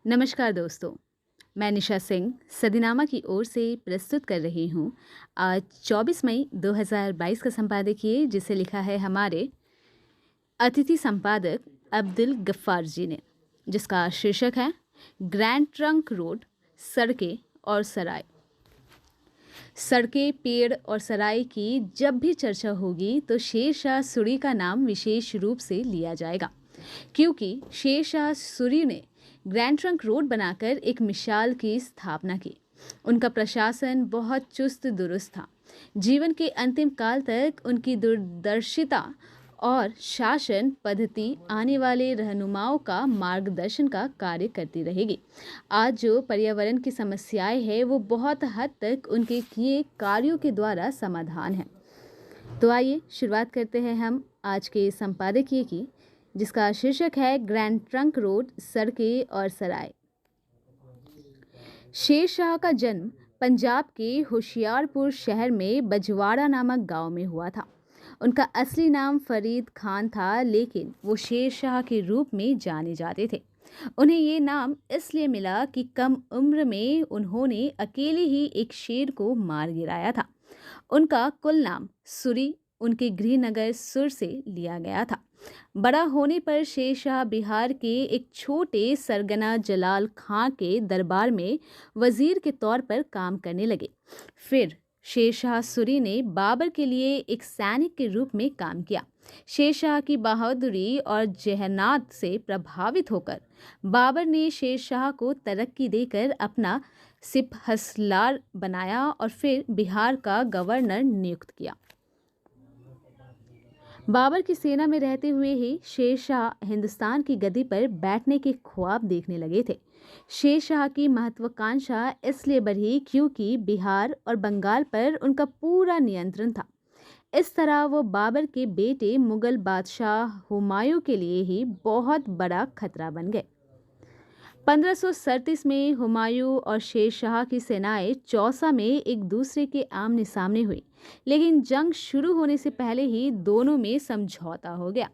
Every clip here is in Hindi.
नमस्कार दोस्तों, मैं निशा सिंह सदीनामा की ओर से प्रस्तुत कर रही हूँ आज 24 मई 2022 का संपादकीय जिसे लिखा है हमारे अतिथि संपादक अब्दुल गफ्फार जी ने, जिसका शीर्षक है ग्रैंड ट्रंक रोड, सड़कें और सराय। सड़कें, पेड़ और सराय की जब भी चर्चा होगी तो शेर शाह सूरी का नाम विशेष रूप से लिया जाएगा, क्योंकि शेर शाह सूरी ने ग्रैंड ट्रंक रोड बनाकर एक मिसाल की स्थापना की। उनका प्रशासन बहुत चुस्त दुरुस्त था। जीवन के अंतिम काल तक उनकी दूरदर्शिता और शासन पद्धति आने वाले रहनुमाओं का मार्गदर्शन का कार्य करती रहेगी। आज जो पर्यावरण की समस्याएं हैं वो बहुत हद तक उनके किए कार्यों के द्वारा समाधान है। तो आइए शुरुआत करते हैं हम आज के संपादकीय की, जिसका शीर्षक है ग्रैंड ट्रंक रोड, सड़कें और सराय। शेर शाह का जन्म पंजाब के होशियारपुर शहर में बजवाड़ा नामक गांव में हुआ था। उनका असली नाम फरीद खान था, लेकिन वो शेर शाह के रूप में जाने जाते थे। उन्हें ये नाम इसलिए मिला कि कम उम्र में उन्होंने अकेले ही एक शेर को मार गिराया था। उनका कुल नाम सूरी उनके गृहनगर सुर से लिया गया था। बड़ा होने पर शेर शाह बिहार के एक छोटे सरगना जलाल खां के दरबार में वजीर के तौर पर काम करने लगे। फिर शेर शाह सूरी ने बाबर के लिए एक सैनिक के रूप में काम किया। शेर शाह की बहादुरी और जहनात से प्रभावित होकर बाबर ने शेर शाह को तरक्की देकर अपना सिपहसालार बनाया और फिर बिहार का गवर्नर नियुक्त किया। बाबर की सेना में रहते हुए ही शेर शाह हिंदुस्तान की गद्दी पर बैठने के ख्वाब देखने लगे थे। शेर शाह की महत्वाकांक्षा इसलिए बढ़ी क्योंकि बिहार और बंगाल पर उनका पूरा नियंत्रण था। इस तरह वो बाबर के बेटे मुगल बादशाह हुमायूं के लिए ही बहुत बड़ा खतरा बन गए। 1537 में हुमायूं और शेर शाह की सेनाएं चौसा में एक दूसरे के आमने सामने हुई, लेकिन जंग शुरू होने से पहले ही दोनों में समझौता हो गया।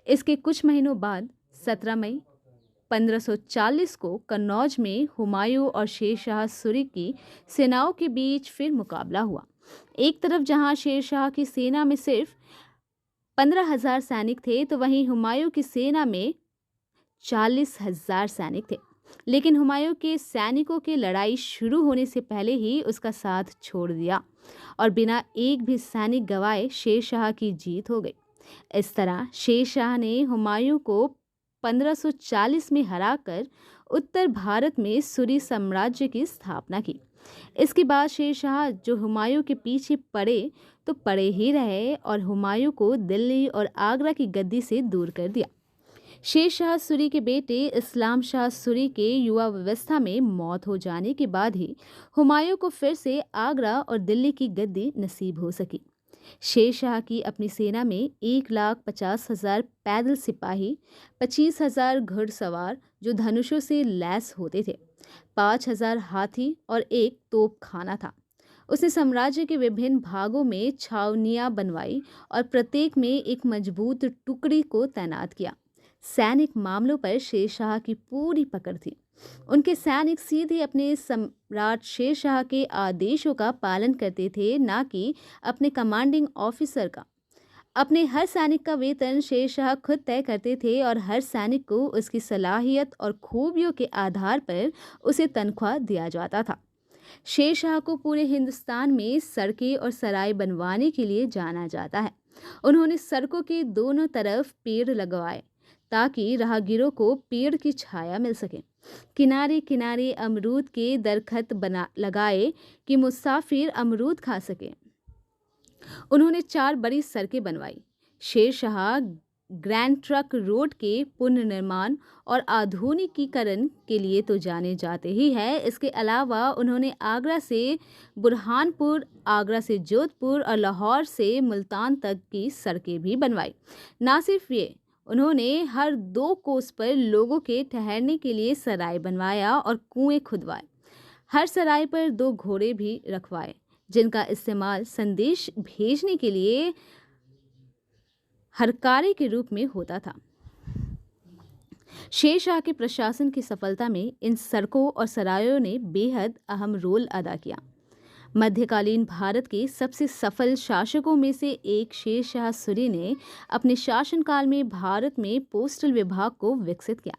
इसके कुछ महीनों बाद 17 मई 1540 को कन्नौज में हुमायूं और शेर शाह सूरी की सेनाओं के बीच फिर मुकाबला हुआ। एक तरफ जहां शेर शाह की सेना में सिर्फ 15,000 सैनिक थे, तो वहीं हुमायूं की सेना में 40,000 सैनिक थे। लेकिन हुमायूं के सैनिकों की लड़ाई शुरू होने से पहले ही उसका साथ छोड़ दिया और बिना एक भी सैनिक गंवाए शेर शाह की जीत हो गई। इस तरह शेर शाह ने हुमायूं को 1540 में हराकर उत्तर भारत में सूरी साम्राज्य की स्थापना की। इसके बाद शेर शाह जो हुमायूं के पीछे पड़े तो पड़े ही रहे और हुमायूं को दिल्ली और आगरा की गद्दी से दूर कर दिया। शेर शाह सूरी के बेटे इस्लाम शाह सूरी के युवावस्था में मौत हो जाने के बाद ही हुमायूं को फिर से आगरा और दिल्ली की गद्दी नसीब हो सकी। शेर शाह की अपनी सेना में 1,50,000 पैदल सिपाही, 25,000 घुड़सवार जो धनुषों से लैस होते थे, 5,000 हाथी और एक तोपखाना था। उसने साम्राज्य के विभिन्न भागों में छावनियां बनवाई और प्रत्येक में एक मजबूत टुकड़ी को तैनात किया। सैनिक मामलों पर शेर शाह की पूरी पकड़ थी। उनके सैनिक सीधे अपने सम्राट शेर शाह के आदेशों का पालन करते थे, ना कि अपने कमांडिंग ऑफिसर का। अपने हर सैनिक का वेतन शेर शाह खुद तय करते थे और हर सैनिक को उसकी सलाहियत और खूबियों के आधार पर उसे तनख्वाह दिया जाता था। शेर शाह को पूरे हिंदुस्तान में सड़कें और सराय बनवाने के लिए जाना जाता है। उन्होंने सड़कों के दोनों तरफ पेड़ लगवाए ताकि राहगीरों को पेड़ की छाया मिल सके। किनारे किनारे अमरूद के दरख्त बना लगाए कि मुसाफिर अमरूद खा सके। उन्होंने 4 बड़ी सड़कें बनवाई। Sher Shah grand trunk road के पुनर्निर्माण और आधुनिकीकरण के लिए तो जाने जाते ही हैं। इसके अलावा उन्होंने आगरा से बुरहानपुर, आगरा से जोधपुर और लाहौर से मुल्तान तक की सड़कें भी बनवाई। ना सिर्फ ये, उन्होंने हर 2 कोस पर लोगों के ठहरने के लिए सराय बनवाया और कुएं खुदवाए। हर सराय पर 2 घोड़े भी रखवाए, जिनका इस्तेमाल संदेश भेजने के लिए हरकारे के रूप में होता था। शेर शाह के प्रशासन की सफलता में इन सड़कों और सरायों ने बेहद अहम रोल अदा किया। मध्यकालीन भारत के सबसे सफल शासकों में से एक शेर शाह सूरी ने अपने शासनकाल में भारत में पोस्टल विभाग को विकसित किया।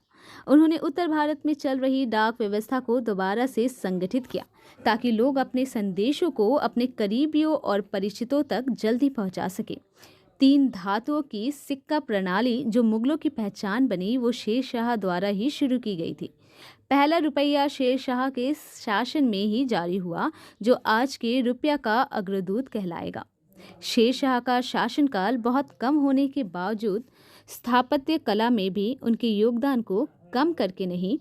उन्होंने उत्तर भारत में चल रही डाक व्यवस्था को दोबारा से संगठित किया ताकि लोग अपने संदेशों को अपने करीबियों और परिचितों तक जल्दी पहुंचा सके। 3 धातुओं की सिक्का प्रणाली जो मुगलों की पहचान बनी, वो शेर शाह द्वारा ही शुरू की गई थी। पहला रुपया शेर शाह के शासन में ही जारी हुआ, जो आज के रुपया का अग्रदूत कहलाएगा। शेर शाह का शासनकाल बहुत कम होने के बावजूद स्थापत्य कला में भी उनके योगदान को कम करके नहीं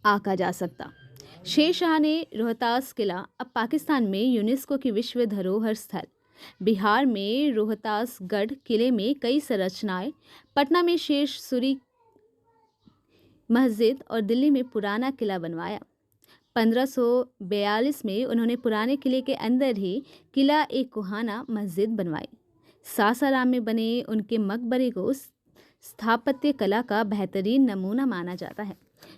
आंका जा सकता। शेर शाह ने रोहतास किला, अब पाकिस्तान में यूनेस्को की विश्व धरोहर स्थल, बिहार में रोहतासगढ़ किले में कई संरचनाएं, पटना में शेर सूरी मस्जिद और दिल्ली में पुराना किला बनवाया। 1542 में उन्होंने पुराने किले के अंदर ही किला एक कुहाना मस्जिद बनवाई। सासाराम में बने उनके मकबरे को स्थापत्य कला का बेहतरीन नमूना माना जाता है।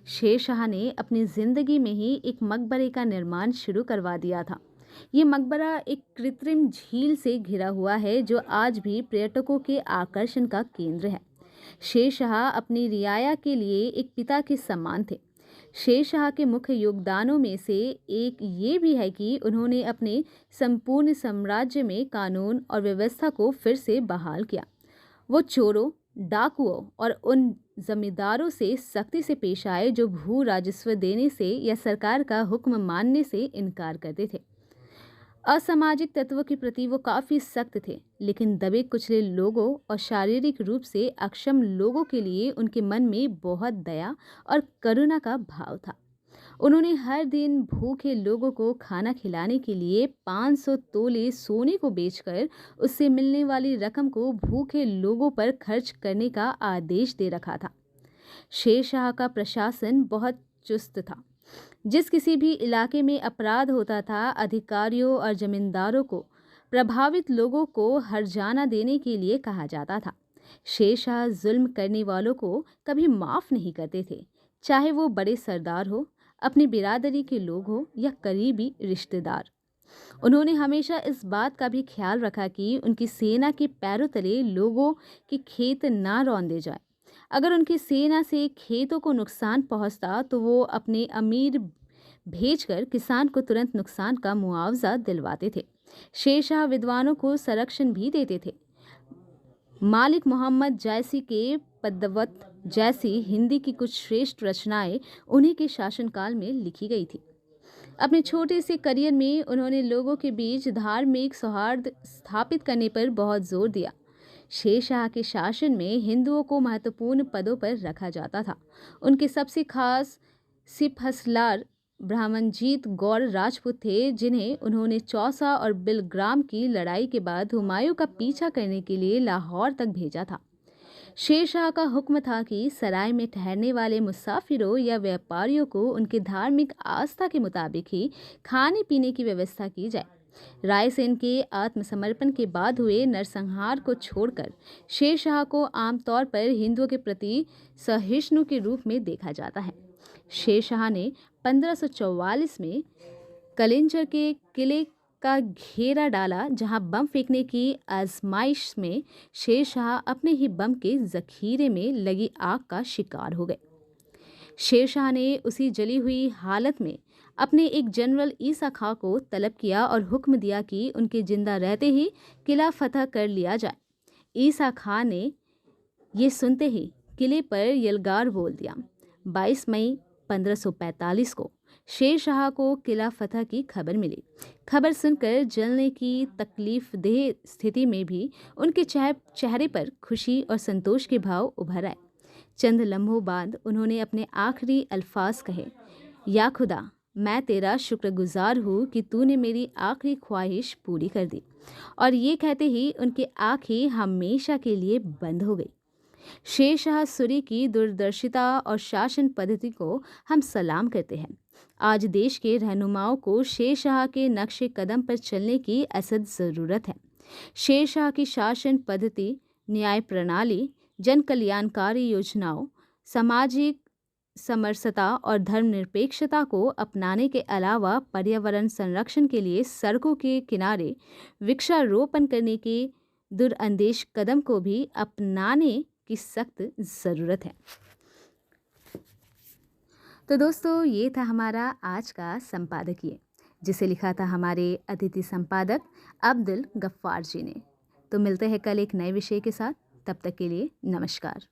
शेर शाह ने अपनी जिंदगी में ही एक मकबरे का निर्माण शुरू करवा दिया था। ये मकबरा एक कृत्रिम झील से घिरा हुआ है, जो आज भी पर्यटकों के आकर्षण का केंद्र है। शेर शाह अपनी रियाया के लिए एक पिता के समान थे। शेर शाह के मुख्य योगदानों में से एक ये भी है कि उन्होंने अपने संपूर्ण साम्राज्य में कानून और व्यवस्था को फिर से बहाल किया। वो चोरों, डाकुओं और उन जमींदारों से सख्ती से पेश आए जो भू राजस्व देने से या सरकार का हुक्म मानने से इनकार करते थे। असामाजिक तत्वों के प्रति वो काफ़ी सख्त थे, लेकिन दबे कुचले लोगों और शारीरिक रूप से अक्षम लोगों के लिए उनके मन में बहुत दया और करुणा का भाव था। उन्होंने हर दिन भूखे लोगों को खाना खिलाने के लिए 500 तोले सोने को बेचकर उससे मिलने वाली रकम को भूखे लोगों पर खर्च करने का आदेश दे रखा था। शेर शाह का प्रशासन बहुत चुस्त था। जिस किसी भी इलाके में अपराध होता था, अधिकारियों और जमींदारों को प्रभावित लोगों को हर्जाना देने के लिए कहा जाता था। शेर शाह जुल्म करने वालों को कभी माफ़ नहीं करते थे, चाहे वो बड़े सरदार हो, अपनी बिरादरी के लोग हो या करीबी रिश्तेदार। उन्होंने हमेशा इस बात का भी ख्याल रखा कि उनकी सेना के पैरों तले लोगों के खेत ना रौंदे जाए। अगर उनकी सेना से खेतों को नुकसान पहुंचता तो वो अपने अमीर भेजकर किसान को तुरंत नुकसान का मुआवजा दिलवाते थे। शेर शाह विद्वानों को संरक्षण भी देते थे। मालिक मोहम्मद जैसी के पद्मवत जैसी हिंदी की कुछ श्रेष्ठ रचनाएं उन्हीं के शासनकाल में लिखी गई थी। अपने छोटे से करियर में उन्होंने लोगों के बीच धार्मिक सौहार्द स्थापित करने पर बहुत जोर दिया। शेर शाह के शासन में हिंदुओं को महत्वपूर्ण पदों पर रखा जाता था। उनके सबसे खास सिपहसलार ब्रह्मजीत गौर राजपूत थे, जिन्हें उन्होंने चौसा और बिलग्राम की लड़ाई के बाद हुमायूं का पीछा करने के लिए लाहौर तक भेजा था। शेर शाह का हुक्म था कि सराय में ठहरने वाले मुसाफिरों या व्यापारियों को उनके धार्मिक आस्था के मुताबिक ही खाने पीने की व्यवस्था की जाए। रायसेन के आत्मसमर्पण के बाद हुए नरसंहार को छोड़कर शेर शाह को आमतौर पर हिंदुओं के प्रति सहिष्णु के रूप में देखा जाता है। शेर शाह ने 1544 में कलिंजर के किले का घेरा डाला, जहां बम फेंकने की आजमाइश में शेर शाह अपने ही बम के जखीरे में लगी आग का शिकार हो गए। शेर शाह ने उसी जली हुई हालत में अपने एक जनरल ईसा खां को तलब किया और हुक्म दिया कि उनके जिंदा रहते ही किला फतह कर लिया जाए। ईसा खां ने ये सुनते ही किले पर यलगार बोल दिया। 22 मई 1545 को शेर शाह को किला फतह की खबर मिली। खबर सुनकर जलने की तकलीफदेह स्थिति में भी उनके चेहरे पर खुशी और संतोष के भाव उभर आए। चंद लम्हों बाद उन्होंने अपने आखिरी अल्फाज कहे, या खुदा, मैं तेरा शुक्रगुजार हूँ कि तूने मेरी आखिरी ख्वाहिश पूरी कर दी। और ये कहते ही उनकी आंखें हमेशा के लिए बंद हो गई। शेर शाह सूरी की दूरदर्शिता और शासन पद्धति को हम सलाम करते हैं। आज देश के रहनुमाओं को शेर शाह के नक्शे कदम पर चलने की असद ज़रूरत है। शेर शाह की शासन पद्धति, न्याय प्रणाली, जन कल्याणकारी योजनाओं, सामाजिक समरसता और धर्मनिरपेक्षता को अपनाने के अलावा पर्यावरण संरक्षण के लिए सड़कों के किनारे वृक्षारोपण करने के दूरअंदेश कदम को भी अपनाने की सख्त ज़रूरत है। तो दोस्तों, ये था हमारा आज का संपादकीय, जिसे लिखा था हमारे अतिथि संपादक अब्दुल गफ्फार जी ने। तो मिलते हैं कल एक नए विषय के साथ। तब तक के लिए नमस्कार।